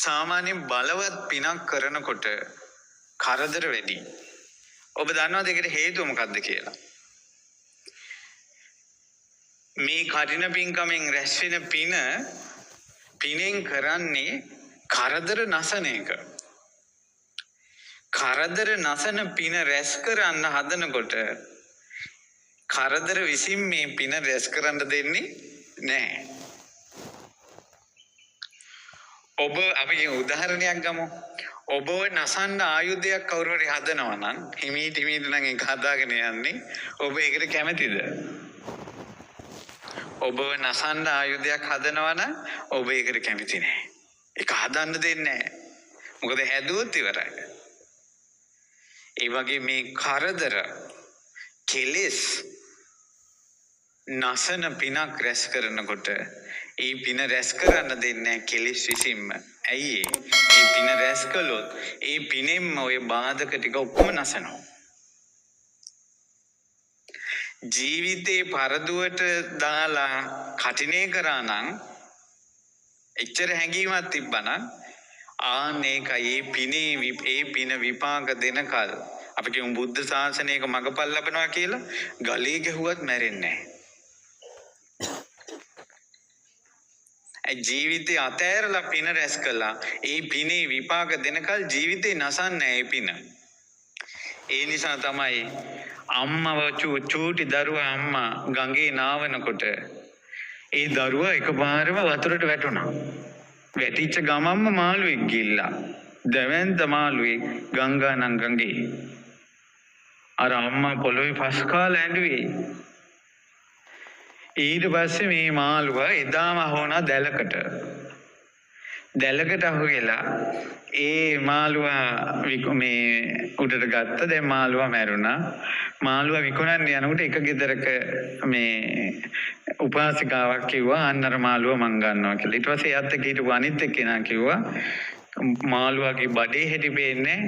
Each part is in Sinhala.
සාමාන්‍යයෙන් බලවත් පිනක් කරනකොට කරදර වැඩි. ඔබ දන්නවද ඒකට හේතුව මොකක්ද කියලා? මේ කටින පින්කමෙන් රැස් වෙන පිනෙන් කරන්නේ කරදර නසන එක. කරදර නසන පින රැස් කරන්න හදනකොට කරදර විසින් මේ පින රැස් කරන්න දෙන්නේ නැහැ. ඔබ අපි උදාහරණයක් ගමු. ඔබ නසන්න ආයුධයක් කවුරු හරි හදනවා නම් හිමීට නම් ඒක හදාගෙන යන්නේ. ඔබ ඒකට කැමතිද? ඔබ නසන්න ආයුධයක් හදනවා නම් ඔබ ඒකට කැමති නැහැ. ඒක හදන්න දෙන්නේ නැහැ. මොකද හැදුවොත් ඉවරයි. ඒ වගේ මේ කරදර කෙලෙස් නසන පිනක් රැස් කරනකොට ඒ පින රැස් කරන්න දෙන්නේ කෙලෙස් විසින්ම. ඇයි ඒ පින රැස් කළොත් ඒ පිනෙන්ම ඔය බාධක ටික ඔක්කොම නසනවා. ජීවිතේ පරදුවට දාලා කටිනේ කරා නම් එච්චර හැඟීමක් තිබ්බනම් ආනේකයි ඒ පින විපාක දෙනකල් අපි කියමු බුද්ධ ශාසනයක මගපල් ලබනවා කියලා ගලේ ගැහුවත් මැරෙන්නේ නැහැ. ජීවිතේ අතෑරලා පින රැස් කළා ඒ පිනේ විපාක දෙනකල් ජීවිතේ නසන්නේ ඒ පින. ඒ නිසා තමයි අම්මව චූටි දරුවා අම්මා ගඟේ නාවනකොට ඒ දරුවා එකපාරම වතුරට වැටුණා. වැටිච්ච ගමම්ම මාළුවෙක් ගිල්ලා. දැවැන්ත මාළුවෙක් ගංගා නම් ගඟේ. අර අම්මා පොළොවේ පස් කාලා ඇඬුවේ. ඊට පස්සේ මේ මාළුවා එදාම හොනා දැලකට. දැලකට අහුවෙලා ඒ මාළුවා මේ උඩට ගත්ත. දැන් මාළුවා මැරුණා. මාළුවා විකුණන්න යනකොට එක ගෙදරක මේ උපාසිකාවක් කිව්වා අන්න අර මාළුවා මං ගන්නවා කියලා. ඊට පස්සේ එයාත් එක්ක හිටපු අනිත් එක්කෙනා කිව්වා මාළුවාගේ බඩේ හැටි පේන්නේ.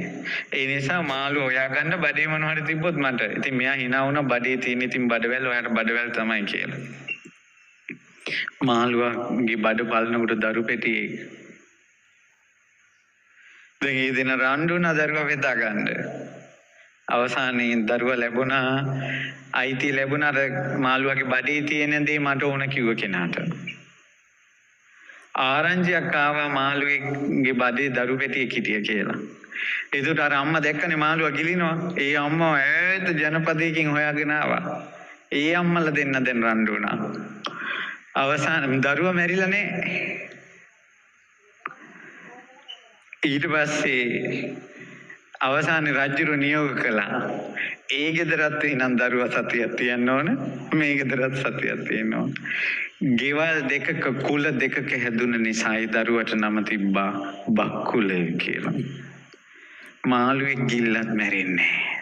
ඒ නිසා මාළුවා ඔයා ගන්න බඩේ මොනවා හරි තිබ්බොත් මට. ඉතින් මෙයා hina වුණා බඩේ තියෙන ඉතින් බඩවැල් ඔයාට බඩවැල් තමයි කියලා. මාළුවාගේ බඩ බලනකොට දරු පෙටියේ දැන් ඒ දින රණ්ඩුනා දරුවා වෙදා ගන්න. අවසානයේ දරුවා ලැබුණා. අයිති ලැබුණා අර මාළුවාගේ බඩේ තියෙන දේ මට ඕන කිව්ව කෙනාට. ආරංචියක් ආවා මාළුවේගේ බඩේ දරු පෙටියක් හිටිය කියලා. ඒකට අර අම්මා දැක්කනේ මාළුවා ගිලිනවා. ඒ අම්මා ඈත ජනපදයකින් හොයාගෙන ආවා. ඒ අම්මලා දෙන්න දැන් රණ්ඩු වුණා. අවසාන දරුවා මැරිලා නැහැ. ඊට පස්සේ අවසානයේ රජුරු නියෝග කළා. ඒ ගෙදරත් එනම් දරුවා සතියක් තියන්න ඕන. මේ ගෙදරත් සතියක් තියෙන්න ඕන. ගෙවල් දෙකක කුල දෙකක හැදුන නිසා ඒ දරුවට නම තිබ්බා බක්කුලය කියලා. මාළුවෙක් ගිල්ලත් මැරෙන්නේ නැහැ.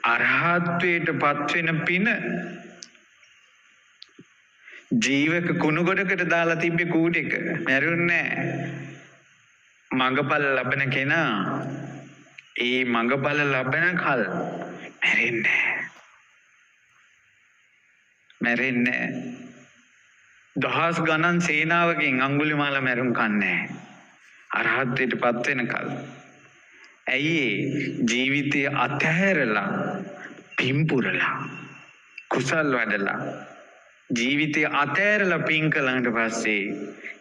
අරහත්වයට පත්වෙන පින ජීවක කුණු ගොඩකට දාලා තිබ්බේ කූඩේක මැරුන්නේ නැහැ. මඟපල් ලබන කෙනා ඒ මඟපල ලබන කල් මැරෙන්නේ දහස් ගණන් සේනාවකින් අඟුලිමාල මැරුම් කන්නේ අරහත්ත්වයට පත් වෙනකල්. ඇයි ජීවිතය අතහැරලා පින්පුරලා කුසල් වඩලා ජීවිතය අතෑරලා පින් කළාට පස්සේ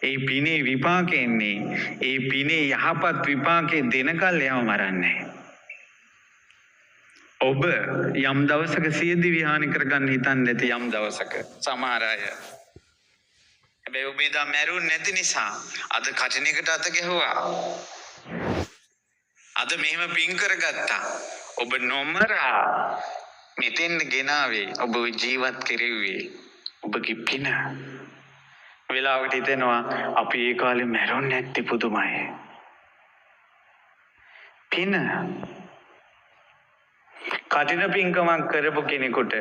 ඒ පිනේ විපාකෙ එන්නේ. ඒ පිනේ යහපත් විපාකේ දෙනකල් එයාව මරන්නේ. ඔබ යම් දවසක සියදිවි විහානි කරගන්න හිතන්නේ නැති යම් දවසක සමහර අය. හැබැයි ඔබ ඉදා මැරුන්නේ නැති නිසා අද කටිනයකට අත ගැහුවා. අද මෙහෙම පින් කරගත්තා. ඔබ නොමරා මෙතෙන් ගෙනාවේ ඔබ ජීවත් කෙරෙව්වේ ඔබගේ පින. වෙලාවට හිතෙනවා අපි ඒ කාලේ මැරුන්නේ නැති පුදුමයි. පින කටින පින්කමක් කරපු කෙනෙකුට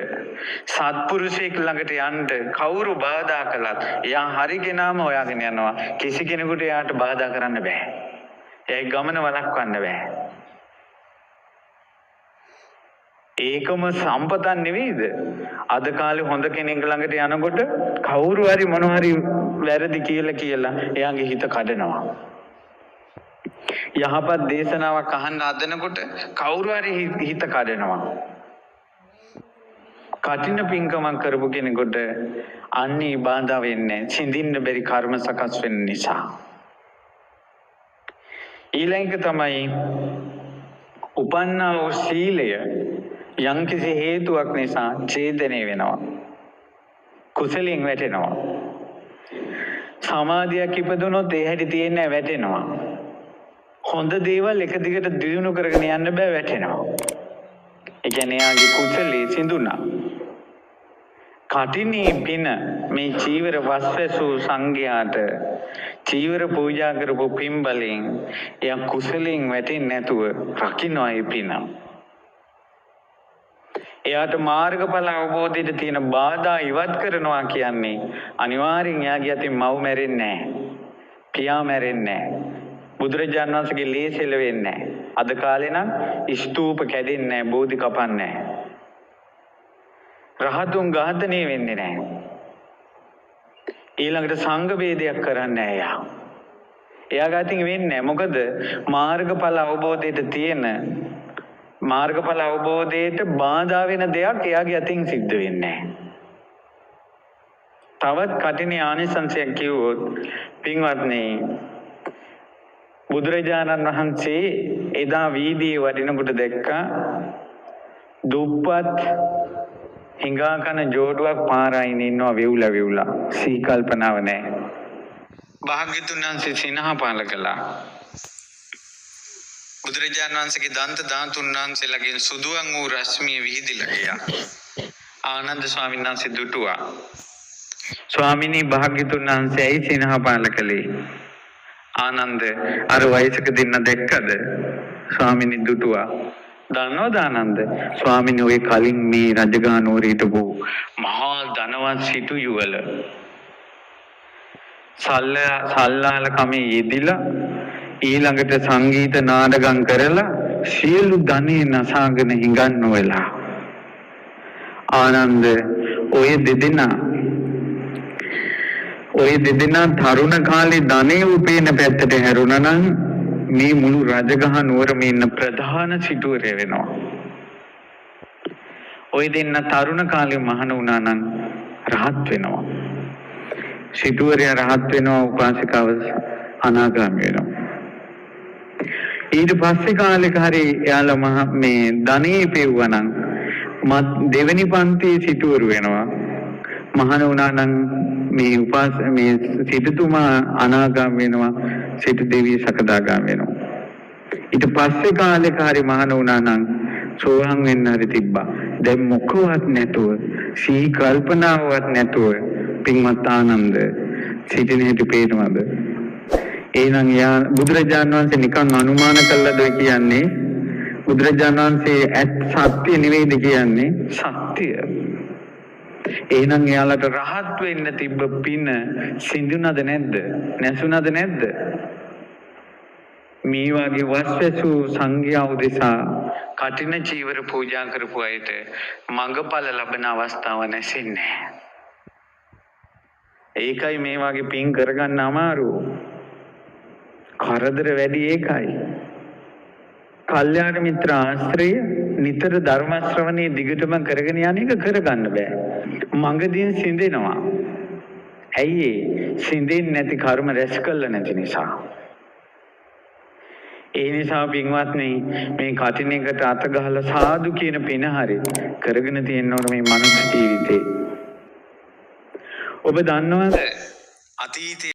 සත්පුරුෂයෙක් ළඟට යන්න කවුරු බාධා කළත් එයා හරිගෙනාම හොයාගෙන යනවා. කිසි කෙනෙකුට එයාට බාධා කරන්න බෑ. ඒ ගමන වළක්වන්න බෑ. ඒකම සම්පතක් නෙවෙයිද? අද කාලේ හොඳ කෙනෙක් ළඟට යනකොට කවුරු හරි මොන හරි වැරදි කියලා එයාගේ හිත කඩනවා. යහපත් දේශනාවක් අහන්න හදනකොට කවුරු හරි හිත කඩනවා. කටින පින්කමක් කරපු කෙනෙකුට අන්නේ බාධා වෙන්නේ සිඳින්න බැරි කර්ම සකස් වෙන නිසා. ඊළඟ තමයි උපන්නා වූ සීලය යම්කිසි හේතුවක් නිසා ඡේදනය වෙනවා. කුසලයෙන් වැටෙනවා. සමාධියක් ඉපදුනොත් ඒ හැටි තියෙන්නේ වැටෙනවා. හොඳ දේවල් එක දිගට දියුණු කරගෙන යන්න බෑ වැටෙනවා. ඒ කියන්නේ යාගේ කුසලයේ සිඳුණා. කටිනේ පින මේ චීවර වස්වැසූ සංඝයාට චීවර පූජා කරපු පින්බලෙන් එයා කුසලයෙන් වැටෙන්නේ නැතුව රකින්නවා ඒ පින. එයාට මාර්ගඵල අවබෝධයට තියෙන බාධා ඉවත් කරනවා කියන්නේ අනිවාර්යෙන් එයාගේ අතින් මව් මැරෙන්නේ නැහැ. පියා මැරෙන්නේ නැහැ. බුදුරජාණන් වහන්සේගේ ලේසෙල වෙන්නේ නැහැ. අද කාලේ නම් ස්තූප කැඩෙන්නේ නැහැ, බෝධි කපන්නේ නැහැ. රහතුන් ඝාතනය වෙන්නේ නැහැ. ඊළඟට සංඝ වේදයක් කරන්නේ නැහැ එයා. එයා ගාතින් වෙන්නේ නැහැ. මොකද මාර්ගඵල අවබෝධයට තියෙන මාර්ගඵල අවබෝධයට බාධා වෙන දෙයක් එයාගේ අතින් සිද්ධ වෙන්නේ නැහැ. තවත් කටින ආනිසංසයක් කිව්වොත් පින්වත්නි බුදුරජාණන් වහන්සේ එදා වීදියේ වඩිනකොට දැක්කා දුප්පත් හිඟා කන ජෝඩුවක් පාරායින් ඉන්නවා වෙවුලා සිහි කල්පනාව නැහැ. භාග්‍යතුන් වහන්සේ සිනහ පාල කළා. බුදුරජාණන් වහන්සේගේ දන්ත ධාතුන් වහන්සේලාගෙන් සුදුවන් වූ රශ්මිය විහිදිලා ගියා. ආනන්ද ස්වාමීන් වහන්සේ දුටුවා. ස්වාමිනී භාග්‍යතුන් වහන්සේ ඇයි සිනහ පාල කළේ? ආනන්ද අර වයසක දෙන්න දැක්කද? ස්වාමිනී දුටුවා. දන්නවද ආනන්ද? ස්වාමිනී ඔය කලින් මේ රජගහ නුවර හිටපු මහා ධනවත් සිටු යුවල සල්ලාල කමේ යෙදිලා ඊළඟට සංගීත නාටකම් කරලා සියලු ධනෙ නසාගෙන හිඟන්න වෙලා. ආනන්ද ඔය දෙදෙනා තරුණ කාලේ ධනෙ උපේන පැත්තට හැරුණා නම් මේ මුළු රජගහ නුවරම ඉන්න ප්‍රධාන සිටුවරය වෙනවා. ඔය දෙන්න තරුණ කාලේ මහාන වුණා නම් රහත් වෙනවා. සිටුවරයා රහත් වෙනවා, උපාසිකාව අනාගාමී වෙනවා. ඊට පස්සේ කාලෙක හරි එයාලා මේ ධනෙ පෙව්වා නම් දෙවෙනි පන්තියේ සිටුවරු වෙනවා. මහාන වුණා නම් මේ සිටුතුමා අනාගාමී වෙනවා, සිටු දෙවිය සකදාගාමී වෙනවා. ඊට පස්සේ කාලෙක හරි මහාන වුණා නම් සෝහන් වෙන්න හරි තිබ්බා. දැන් මොකවත් නැතුව සිහි කල්පනාවක් නැතුව පින්වත් ආනන්ද සිටින හැටි පේනවද? එහෙනම් යා බුදුරජාණන් වහන්සේ නිකන් අනුමාන කළාද කියන්නේ? බුදුරජාණන් වහන්සේ සත්‍ය නෙවෙයිද කියන්නේ? සත්‍ය. එහෙනම් යාලට රහත් වෙන්න තිබ්බ පින සිඳුනද නැද්ද? නැසුනද නැද්ද? මේ වගේ වස්වැසු සංඝයා උදෙසා කටින චීවර පූජා කරපු අයට මඟඵල ලබන අවස්ථාව නැසෙන්නේ. ඒකයි මේ වගේ පින් කරගන්න අමාරු. කරදර වැඩි ඒකයි. කල්යාණ මිත්‍ර ආශ්‍රය නිතර ධර්ම ශ්‍රවණයේ දිගටම කරගෙන යන එක කරගන්න බෑ. මඟදීන් සිඳෙනවා. ඇයි සිඳෙන්නේ නැති කර්ම රැස් කළා නැති නිසා. ඒ නිසා පින්වත්නි මේ කටින එකට අත ගහලා සාදු කියන පින හරි කරගෙන තියෙන්න ඕන මේ මනුස්ස ජීවිතේ. ඔබ දන්නවද අතීතේ